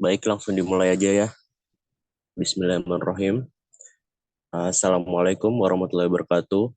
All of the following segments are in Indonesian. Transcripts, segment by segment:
Baik, langsung dimulai aja ya. Bismillahirrahmanirrahim. Assalamualaikum warahmatullahi wabarakatuh.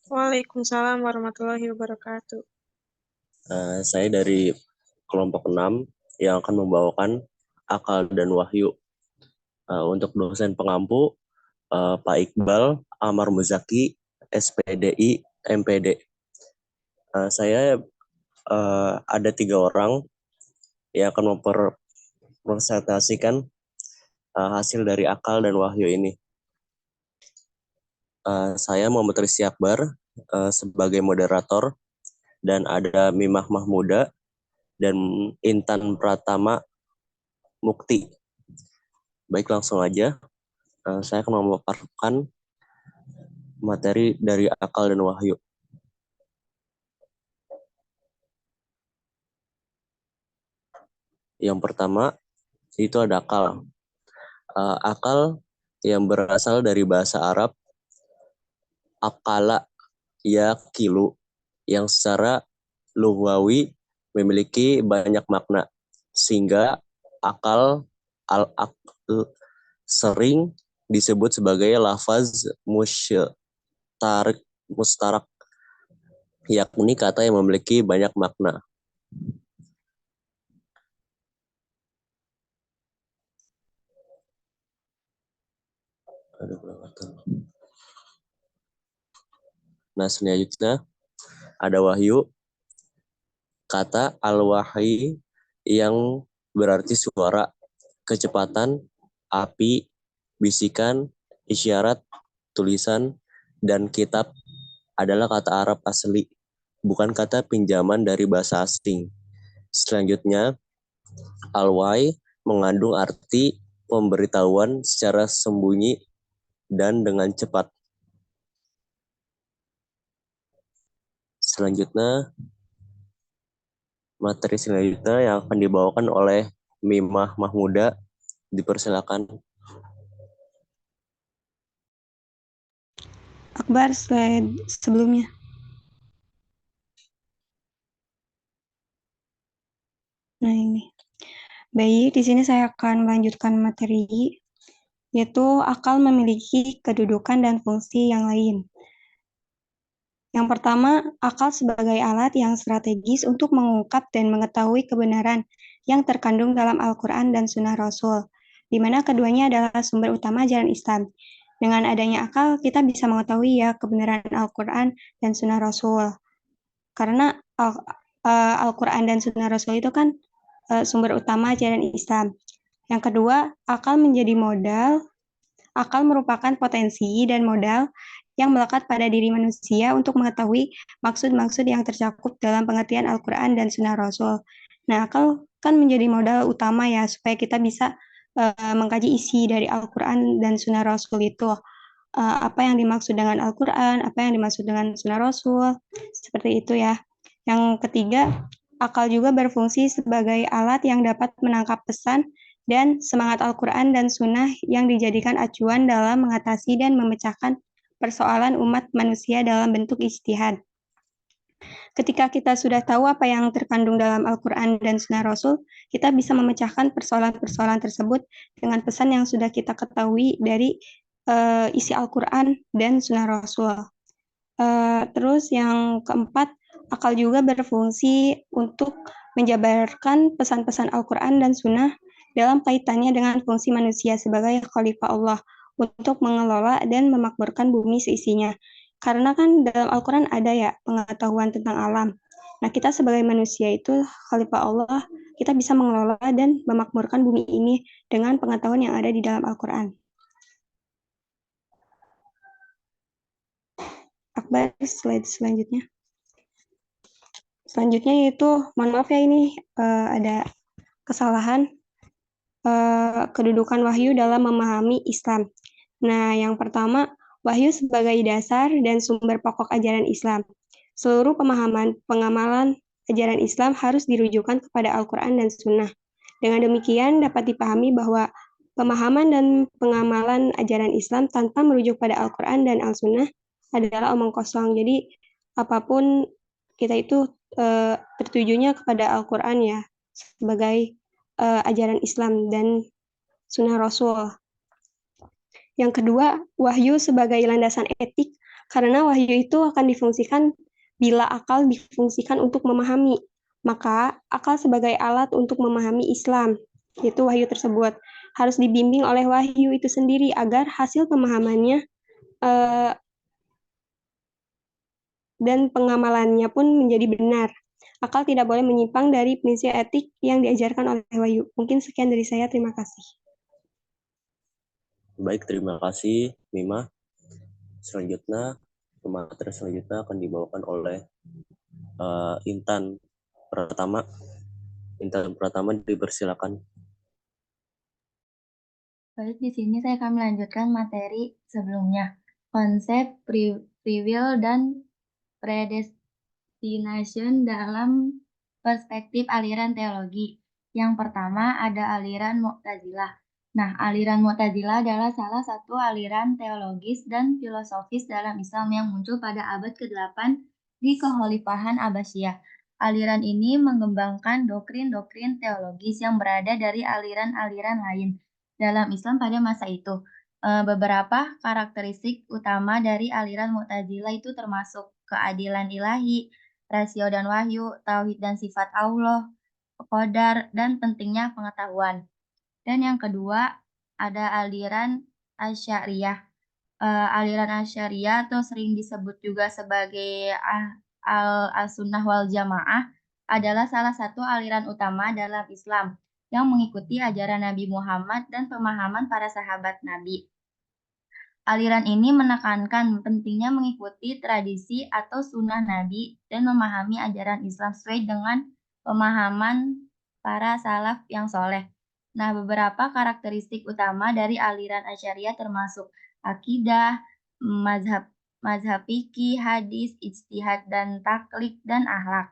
Waalaikumsalam warahmatullahi wabarakatuh. Saya dari kelompok 6 yang akan membawakan akal dan wahyu. Untuk dosen pengampu, Pak Iqbal Amar Muzaki, SPDI, MPD. Saya ada 3 orang yang akan mempresentasikan hasil dari akal dan wahyu ini. Saya Muhammad Rizky Akbar sebagai moderator, dan ada Mimah Mahmuda dan Intan Pratama Mukti. Baik, langsung aja. Saya akan memaparkan materi dari akal dan wahyu. Yang pertama, itu ada akal. Akal yang berasal dari bahasa Arab, akala yakilu, yang secara lughawi memiliki banyak makna, sehingga akal al-aql sering disebut sebagai lafaz mustarak, yakni kata yang memiliki banyak makna. Nah, selanjutnya ada wahyu. Kata al-wahyi yang berarti suara, kecepatan, api, bisikan, isyarat, tulisan, dan kitab adalah kata Arab asli, bukan kata pinjaman dari bahasa asing. Selanjutnya, al-wahy mengandung arti pemberitahuan secara sembunyi dan dengan cepat. Selanjutnya, materi selanjutnya yang akan dibawakan oleh Mimah Mahmuda. Dipersilakan. Akbar, slide sebelumnya. Nah, ini. Baik, di sini saya akan melanjutkan materi, yaitu akal memiliki kedudukan dan fungsi yang lain. Yang pertama, akal sebagai alat yang strategis untuk mengungkap dan mengetahui kebenaran yang terkandung dalam Al-Quran dan Sunnah Rasul, di mana keduanya adalah sumber utama ajaran Islam. Dengan adanya akal, kita bisa mengetahui ya kebenaran Al-Quran dan Sunnah Rasul. Karena Al-Quran dan Sunnah Rasul itu kan sumber utama ajaran Islam. Yang kedua, akal menjadi modal. Akal merupakan potensi dan modal yang melekat pada diri manusia untuk mengetahui maksud-maksud yang tercakup dalam pengertian Al-Quran dan Sunnah Rasul. Nah, akal kan menjadi modal utama ya, supaya kita bisa mengkaji isi dari Al-Quran dan Sunnah Rasul itu. Apa yang dimaksud dengan Al-Quran, apa yang dimaksud dengan Sunnah Rasul, seperti itu ya. Yang ketiga, akal juga berfungsi sebagai alat yang dapat menangkap pesan dan semangat Al-Quran dan Sunnah yang dijadikan acuan dalam mengatasi dan memecahkan persoalan umat manusia dalam bentuk ijtihad. Ketika kita sudah tahu apa yang terkandung dalam Al-Quran dan Sunnah Rasul, kita bisa memecahkan persoalan-persoalan tersebut dengan pesan yang sudah kita ketahui dari isi Al-Quran dan Sunnah Rasul. Terus yang keempat, akal juga berfungsi untuk menjabarkan pesan-pesan Al-Quran dan Sunnah dalam kaitannya dengan fungsi manusia sebagai khalifah Allah untuk mengelola dan memakmurkan bumi seisinya. Karena kan dalam Al-Quran ada ya pengetahuan tentang alam. Nah, kita sebagai manusia itu khalifah Allah, kita bisa mengelola dan memakmurkan bumi ini dengan pengetahuan yang ada di dalam Al-Quran. Akbar, slide selanjutnya. Selanjutnya yaitu, mohon maaf ya ini ada kesalahan kedudukan wahyu dalam memahami Islam. Nah, yang pertama, wahyu sebagai dasar dan sumber pokok ajaran Islam. Seluruh pengamalan ajaran Islam harus dirujukan kepada Al-Quran dan Sunnah. Dengan demikian dapat dipahami bahwa pemahaman dan pengamalan ajaran Islam tanpa merujuk pada Al-Quran dan Al-Sunnah adalah omong kosong. Jadi, apapun kita itu tertujunya kepada Al-Quran ya, sebagai ajaran Islam dan sunnah Rasul. Yang kedua, wahyu sebagai landasan etik, karena wahyu itu akan difungsikan bila akal difungsikan untuk memahami, maka akal sebagai alat untuk memahami Islam, yaitu wahyu tersebut, harus dibimbing oleh wahyu itu sendiri agar hasil pemahamannya dan pengamalannya pun menjadi benar. Akal tidak boleh menyimpang dari prinsip etik yang diajarkan oleh wahyu. Mungkin sekian dari saya, terima kasih. Baik, terima kasih Mima. Selanjutnya, materi selanjutnya akan dibawakan oleh Intan Pratama. Intan Pratama dipersilakan. Baik, di sini saya akan melanjutkan materi sebelumnya. Konsep free will dan predestination dalam perspektif aliran teologi. Yang pertama ada aliran Mu'tazilah. Nah, aliran Mu'tazilah adalah salah satu aliran teologis dan filosofis dalam Islam yang muncul pada abad ke-8 di Kekhalifahan Abbasiyah. Aliran ini mengembangkan doktrin-doktrin teologis yang berada dari aliran-aliran lain dalam Islam pada masa itu. Beberapa karakteristik utama dari aliran Mu'tazilah itu termasuk keadilan ilahi, rasio dan wahyu, tauhid dan sifat Allah, qadar, dan pentingnya pengetahuan. Dan yang kedua, ada aliran Asy'ariyah. Aliran Asy'ariyah atau sering disebut juga sebagai Al-Sunnah wal Jamaah adalah salah satu aliran utama dalam Islam yang mengikuti ajaran Nabi Muhammad dan pemahaman para sahabat Nabi. Aliran ini menekankan pentingnya mengikuti tradisi atau sunnah Nabi dan memahami ajaran Islam sesuai dengan pemahaman para salaf yang soleh. Nah, beberapa karakteristik utama dari aliran Asy'ariyah termasuk akidah, mazhab fikih, hadis, ijtihad dan taklid dan akhlak.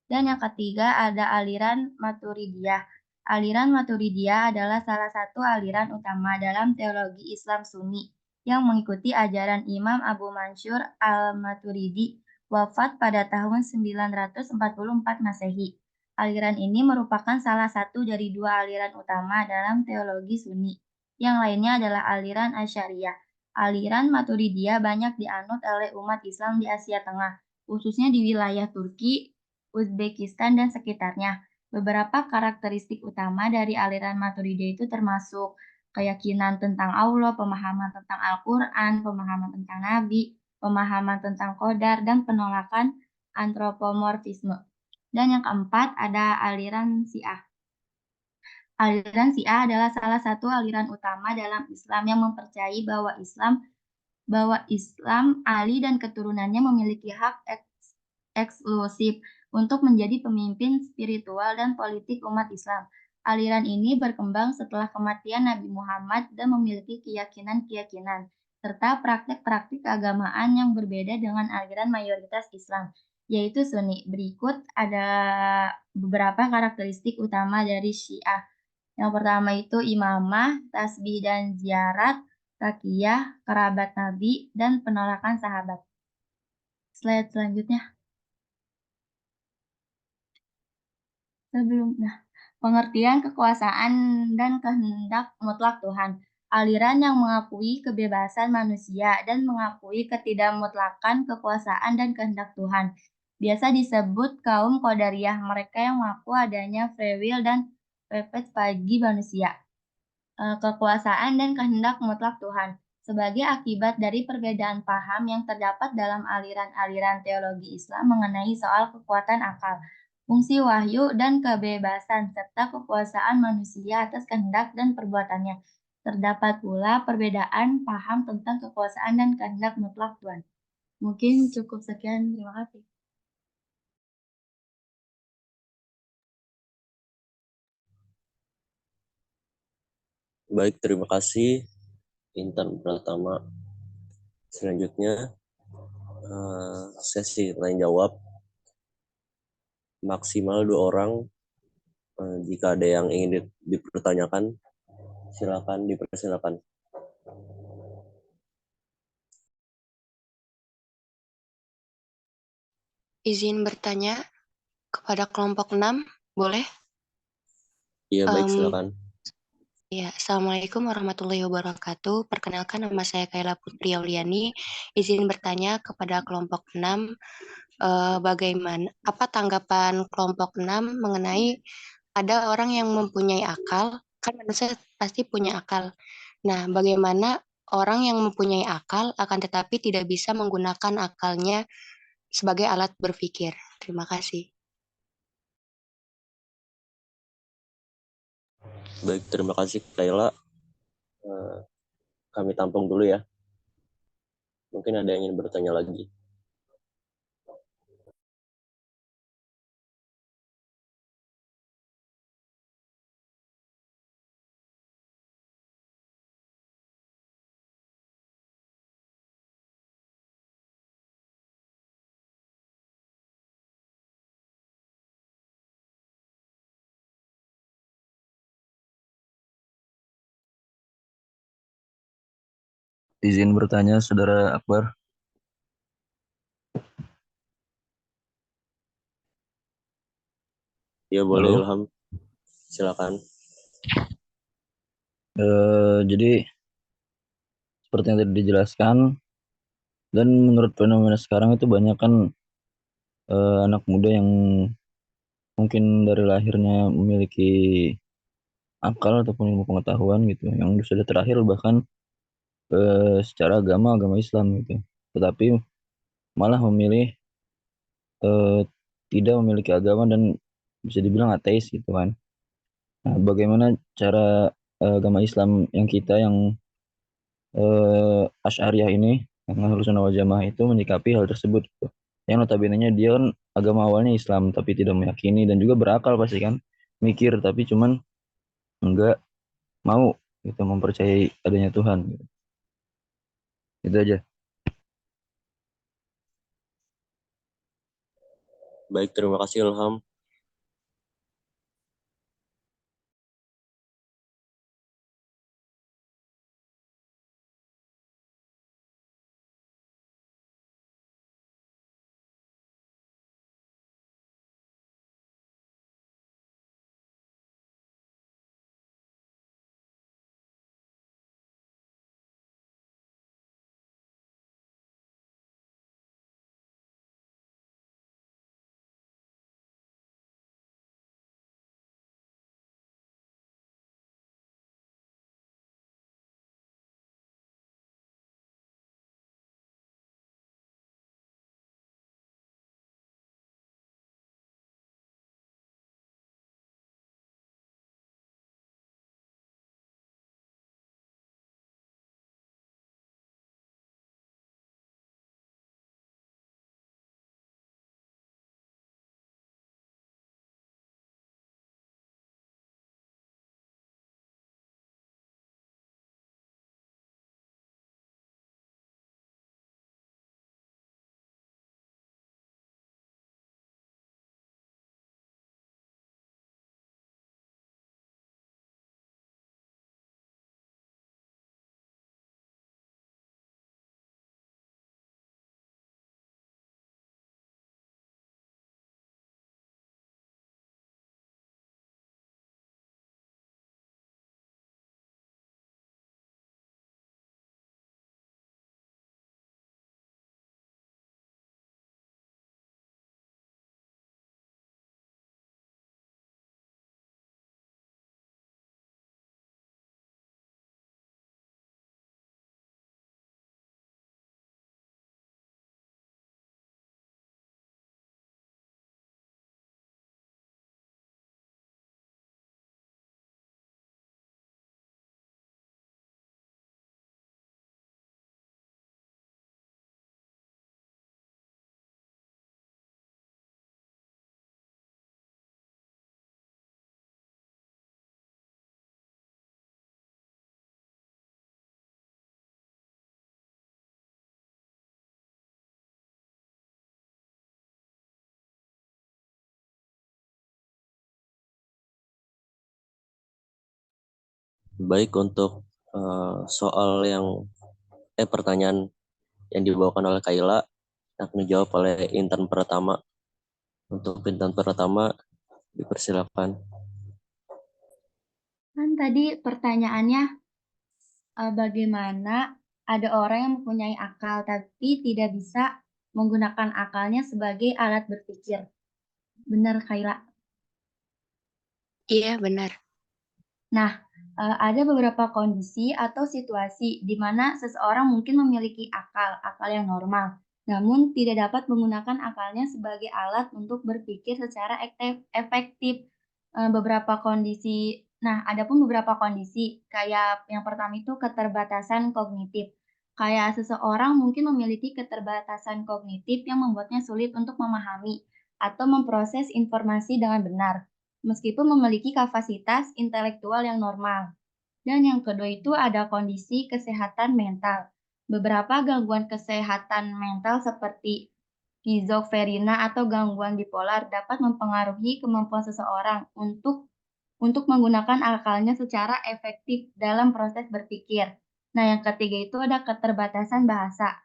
Dan yang ketiga ada aliran Maturidiyah. Aliran Maturidiyah adalah salah satu aliran utama dalam teologi Islam Sunni yang mengikuti ajaran Imam Abu Mansur al-Maturidi, wafat pada tahun 944 Masehi. Aliran ini merupakan salah satu dari dua aliran utama dalam teologi Sunni. Yang lainnya adalah aliran Asy'ariyah. Aliran Maturidiyah banyak dianut oleh umat Islam di Asia Tengah, khususnya di wilayah Turki, Uzbekistan, dan sekitarnya. Beberapa karakteristik utama dari aliran Maturidiyah itu termasuk keyakinan tentang Allah, pemahaman tentang Al-Quran, pemahaman tentang Nabi, pemahaman tentang qadar, dan penolakan antropomorfisme. Dan yang keempat ada aliran Syiah. Aliran Syiah adalah salah satu aliran utama dalam Islam yang mempercayai bahwa Islam, Ali dan keturunannya memiliki hak eksklusif untuk menjadi pemimpin spiritual dan politik umat Islam. Aliran ini berkembang setelah kematian Nabi Muhammad dan memiliki keyakinan-keyakinan serta praktik-praktik keagamaan yang berbeda dengan aliran mayoritas Islam, yaitu Sunni. Berikut ada beberapa karakteristik utama dari Syiah. Yang pertama itu imamah, tasbih dan ziarat, takiyah, kerabat Nabi, dan penolakan sahabat. Slide selanjutnya. Pengertian kekuasaan dan kehendak mutlak Tuhan. Aliran yang mengakui kebebasan manusia dan mengakui ketidakmutlakan kekuasaan dan kehendak Tuhan. Biasa disebut kaum Qadariyah, mereka yang mengaku adanya free will dan purpose bagi manusia. Kekuasaan dan kehendak mutlak Tuhan. Sebagai akibat dari perbedaan paham yang terdapat dalam aliran-aliran teologi Islam mengenai soal kekuatan akal, fungsi wahyu dan kebebasan, serta kekuasaan manusia atas kehendak dan perbuatannya. Terdapat pula perbedaan paham tentang kekuasaan dan kehendak mutlak Tuhan. Mungkin cukup sekian, terima kasih. Baik, terima kasih Intan Pratama. Selanjutnya sesi tanya jawab maksimal 2 orang. Jika ada yang ingin dipertanyakan, silakan dipersilakan. Izin bertanya. kepada kelompok 6, boleh? Iya, baik, Em, silakan. Ya, Assalamualaikum warahmatullahi wabarakatuh. Perkenalkan, nama saya Kayla Putri Auliani. Izin bertanya kepada kelompok 6, bagaimana, apa tanggapan kelompok 6 mengenai ada orang yang mempunyai akal, kan manusia pasti punya akal. Nah, bagaimana orang yang mempunyai akal akan tetapi tidak bisa menggunakan akalnya sebagai alat berpikir? Terima kasih. Baik, terima kasih Kayla. Eh, Kami tampung dulu ya. Mungkin ada yang ingin bertanya lagi. Izin bertanya, Saudara Akbar. Ya, boleh Halo. Ilham. Silakan. Jadi seperti yang tadi dijelaskan, dan menurut fenomena sekarang itu banyak kan anak muda yang mungkin dari lahirnya memiliki akal ataupun ilmu pengetahuan gitu, yang sudah terakhir bahkan secara agama Islam gitu, tetapi malah memilih eh, tidak memiliki agama dan bisa dibilang ateis gitu kan. Nah, bagaimana cara agama Islam yang kita yang Asy'ariyah ini, yang Ahlussunnah wal Jamaah itu menyikapi hal tersebut gitu. Yang notabene-nya dia kan agama awalnya Islam tapi tidak meyakini dan juga berakal pasti kan, mikir tapi cuman enggak mau gitu mempercayai adanya Tuhan gitu. Itu aja. Baik, terima kasih Ilham. Baik, untuk soal yang pertanyaan yang dibawakan oleh Kayla akan dijawab oleh Intan pertama. Untuk bintang pertama, dipersilakan. Kan tadi pertanyaannya bagaimana ada orang yang mempunyai akal tapi tidak bisa menggunakan akalnya sebagai alat berpikir. Benar, Kaila? Iya, benar. Nah, ada beberapa kondisi atau situasi di mana seseorang mungkin memiliki akal yang normal, namun tidak dapat menggunakan akalnya sebagai alat untuk berpikir secara efektif. Beberapa kondisi, nah, adapun beberapa kondisi, kayak yang pertama itu keterbatasan kognitif. Kayak seseorang mungkin memiliki keterbatasan kognitif yang membuatnya sulit untuk memahami atau memproses informasi dengan benar meskipun memiliki kapasitas intelektual yang normal. Dan yang kedua itu ada kondisi kesehatan mental. Beberapa gangguan kesehatan mental seperti skizofrenia atau gangguan bipolar dapat mempengaruhi kemampuan seseorang untuk menggunakan akalnya secara efektif dalam proses berpikir. Nah, yang ketiga itu ada keterbatasan bahasa.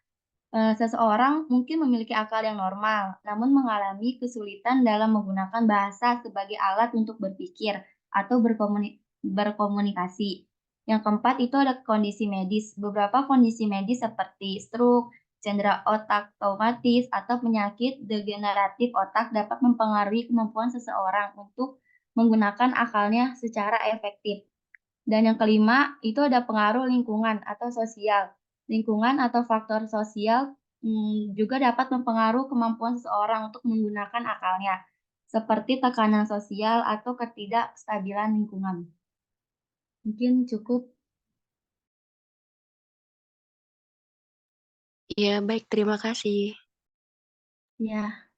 Seseorang mungkin memiliki akal yang normal, namun mengalami kesulitan dalam menggunakan bahasa sebagai alat untuk berpikir atau berkomunikasi. Yang keempat itu ada kondisi medis. Beberapa kondisi medis seperti stroke, cedera otak traumatis, atau penyakit degeneratif otak dapat mempengaruhi kemampuan seseorang untuk menggunakan akalnya secara efektif. Dan yang kelima, itu ada pengaruh lingkungan atau sosial. Lingkungan atau faktor sosial juga dapat mempengaruhi kemampuan seseorang untuk menggunakan akalnya, seperti tekanan sosial atau ketidakstabilan lingkungan. Mungkin cukup. Iya, baik. Terima kasih. Ya.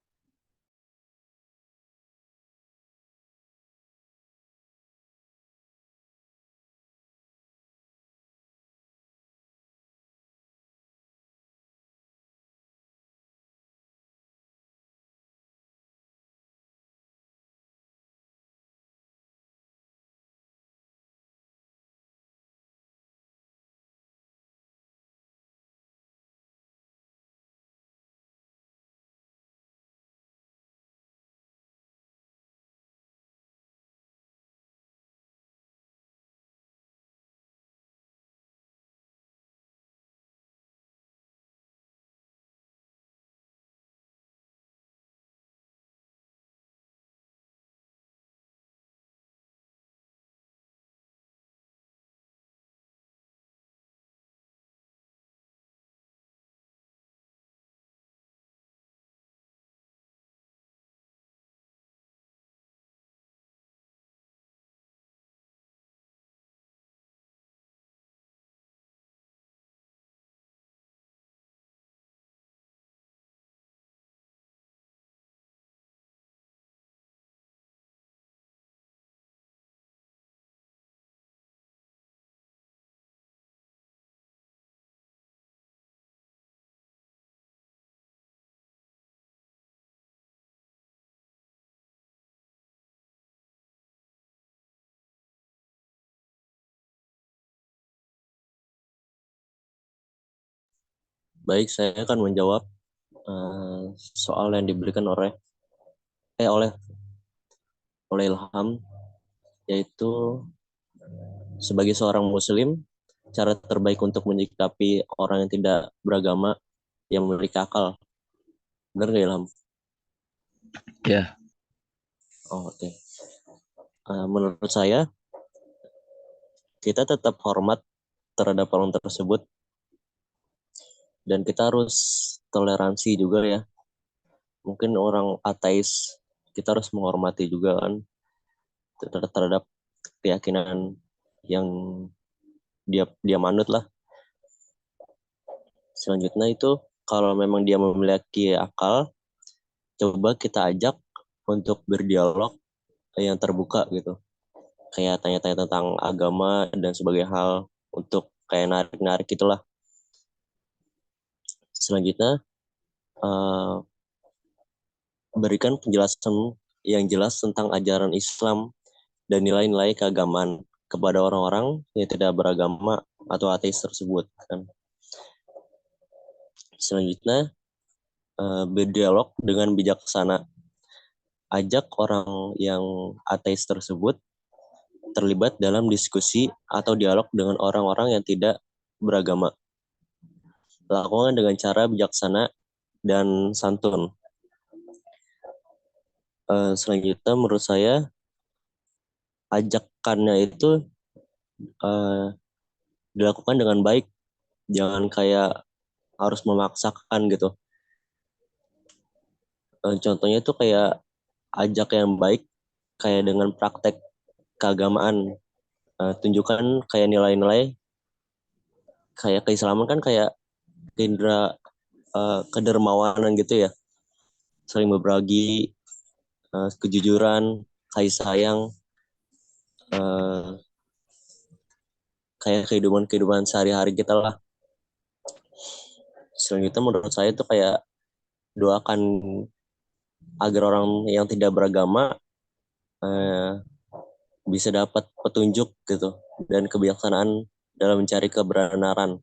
Baik, saya akan menjawab soal yang diberikan oleh Ilham, yaitu sebagai seorang muslim, cara terbaik untuk menyikapi orang yang tidak beragama yang memiliki akal. Benar nggak, Ilham? Ya. Oh, oke. Menurut saya, kita tetap hormat terhadap orang tersebut, dan kita harus toleransi juga ya. Mungkin orang ateis, kita harus menghormati juga kan terhadap keyakinan yang dia manut lah. Selanjutnya itu, kalau memang dia memiliki akal, coba kita ajak untuk berdialog yang terbuka gitu. Kayak tanya-tanya tentang agama dan sebagai hal untuk kayak narik-narik itulah. Selanjutnya, berikan penjelasan yang jelas tentang ajaran Islam dan nilai-nilai keagamaan kepada orang-orang yang tidak beragama atau ateis tersebut kan. Selanjutnya, berdialog dengan bijaksana. ajak orang yang ateis tersebut terlibat dalam diskusi atau dialog dengan orang-orang yang tidak beragama. Lakukan dengan cara bijaksana dan santun. Selanjutnya menurut saya ajakannya itu dilakukan dengan baik, jangan kayak harus memaksakan gitu. Contohnya itu kayak ajak yang baik, kayak dengan praktek keagamaan. Tunjukkan kayak nilai-nilai, kayak keislaman kan kayak kedermawanan gitu ya, saling berbagi, kejujuran, kasih sayang, kayak kehidupan sehari-hari kita lah. Selanjutnya menurut saya itu kayak doakan agar orang yang tidak beragama bisa dapat petunjuk gitu dan kebijaksanaan dalam mencari kebenaran.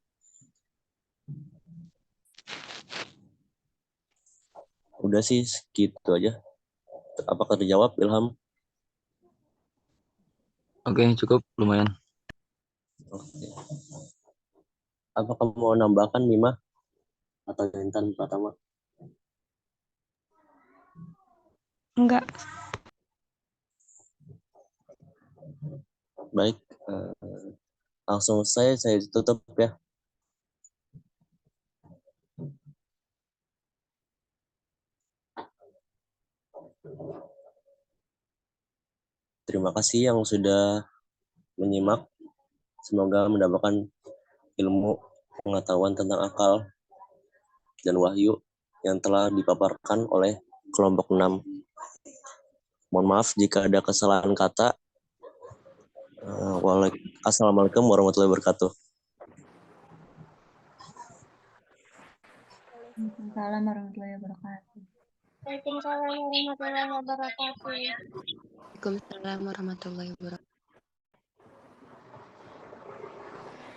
Udah sih segitu aja. Apakah terjawab, Ilham? Oke, cukup lumayan. Oke. Apakah mau nambahkan Mima atau Intan Pratama? Enggak. Baik, langsung saya tutup ya. Terima kasih yang sudah menyimak. Semoga mendapatkan ilmu, pengetahuan tentang akal dan wahyu yang telah dipaparkan oleh kelompok 6. Mohon maaf jika ada kesalahan kata. Assalamualaikum warahmatullahi wabarakatuh. Waalaikumsalam warahmatullahi wabarakatuh. Waalaikumsalam warahmatullahi wabarakatuh. Waalaikumsalam warahmatullahi wabarakatuh.